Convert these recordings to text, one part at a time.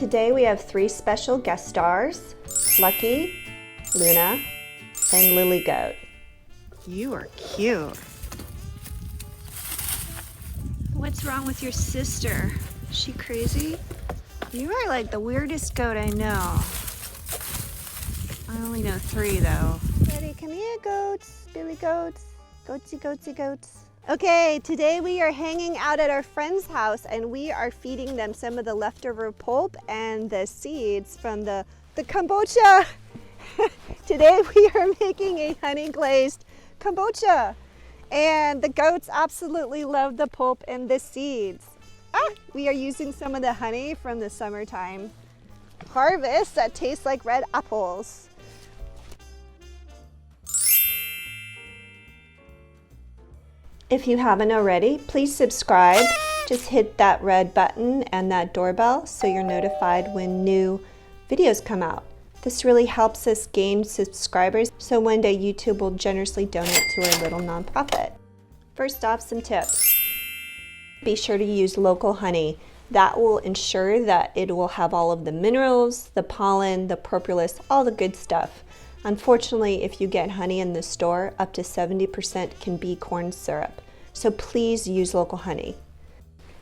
Today we have 3 special guest stars, Lucky, Luna, and Lily Goat. You are cute. What's wrong with your sister? Is she crazy? You are like the weirdest goat I know. I only know 3 though. Ready, come here, goats, Billy goats, goatsy, goatsy, goats. Okay, today we are hanging out at our friend's house and we are feeding them some of the leftover pulp and the seeds from the kombucha. Today we are making a honey glazed kombucha and the goats absolutely love the pulp and the seeds. We are using some of the honey from the summertime harvest that tastes like red apples. If you haven't already, please subscribe. Just hit that red button and that doorbell so you're notified when new videos come out. This really helps us gain subscribers, so one day YouTube will generously donate to our little nonprofit. First off, some tips. Be sure to use local honey. That will ensure that it will have all of the minerals, the pollen, the propolis, all the good stuff. Unfortunately, if you get honey in the store, up to 70% can be corn syrup. So please use local honey.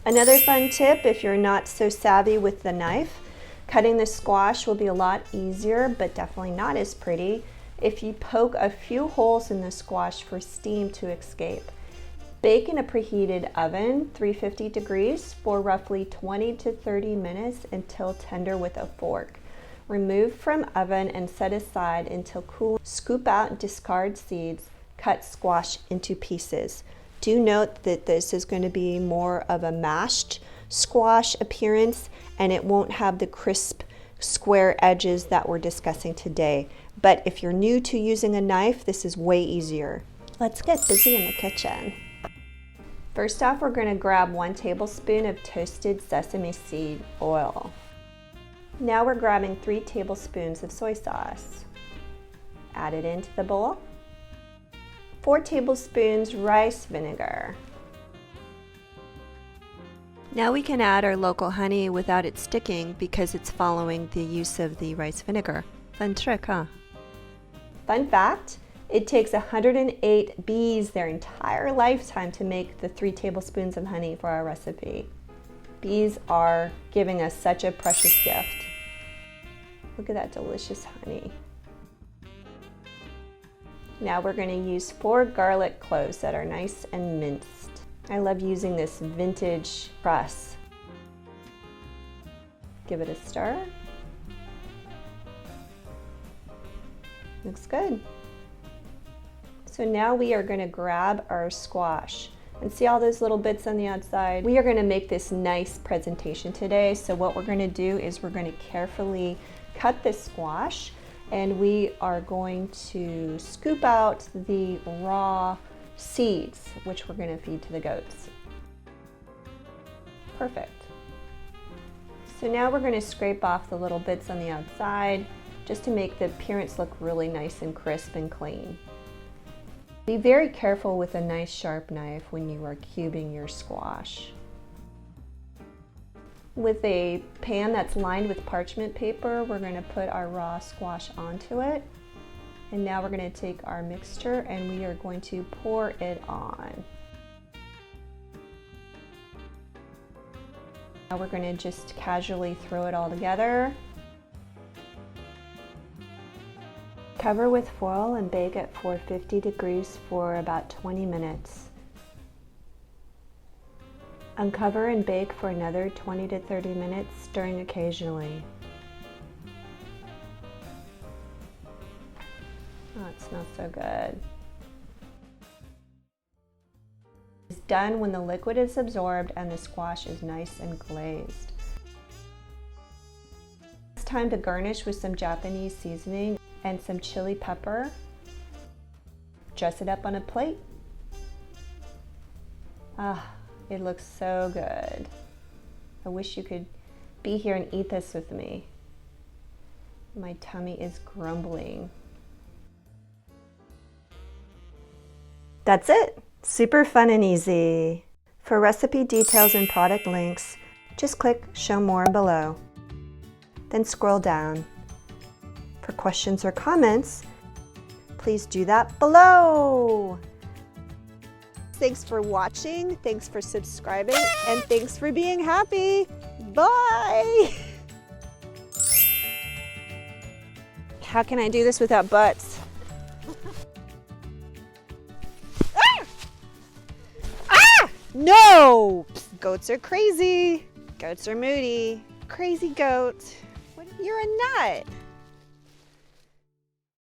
Another fun tip, if you're not so savvy with the knife, cutting the squash will be a lot easier, but definitely not as pretty if you poke a few holes in the squash for steam to escape. Bake in a preheated oven, 350 degrees, for roughly 20 to 30 minutes until tender with a fork. Remove from oven and set aside until cool. Scoop out and discard seeds. Cut squash into pieces. Do note that this is going to be more of a mashed squash appearance and it won't have the crisp square edges that we're discussing today. But if you're new to using a knife, this is way easier. Let's get busy in the kitchen. First off, we're going to grab 1 tablespoon of toasted sesame seed oil. Now we're grabbing 3 tablespoons of soy sauce. Add it into the bowl. 4 tablespoons rice vinegar. Now we can add our local honey without it sticking because it's following the use of the rice vinegar. Fun trick, huh? Fun fact, it takes 108 bees their entire lifetime to make the 3 tablespoons of honey for our recipe. Bees are giving us such a precious gift. Look at that delicious honey. Now we're going to use 4 garlic cloves that are nice and minced. I love using this vintage press. Give it a stir. Looks good. So now we are going to grab our squash. And see all those little bits on the outside? We are going to make this nice presentation today. So what we're going to do is we're going to carefully cut this squash and we are going to scoop out the raw seeds, which we're going to feed to the goats. Perfect. So now we're going to scrape off the little bits on the outside just to make the appearance look really nice and crisp and clean. Be very careful with a nice sharp knife when you are cubing your squash. With a pan that's lined with parchment paper, we're going to put our raw squash onto it. And now we're going to take our mixture and we are going to pour it on. Now we're going to just casually throw it all together. Cover with foil and bake at 450 degrees for about 20 minutes. Uncover and bake for another 20 to 30 minutes, stirring occasionally. Oh, it smells so good. It's done when the liquid is absorbed and the squash is nice and glazed. It's time to garnish with some Japanese seasoning and some chili pepper. Dress it up on a plate. It looks so good. I wish you could be here and eat this with me. My tummy is grumbling. That's it. Super fun and easy. For recipe details and product links, just click Show More below. then scroll down. For questions or comments, please do that below. Thanks for watching, thanks for subscribing, and thanks for being happy. Bye! How can I do this without butts? Ah! Ah! No! Goats are crazy. Goats are moody. Crazy goat. You're a nut.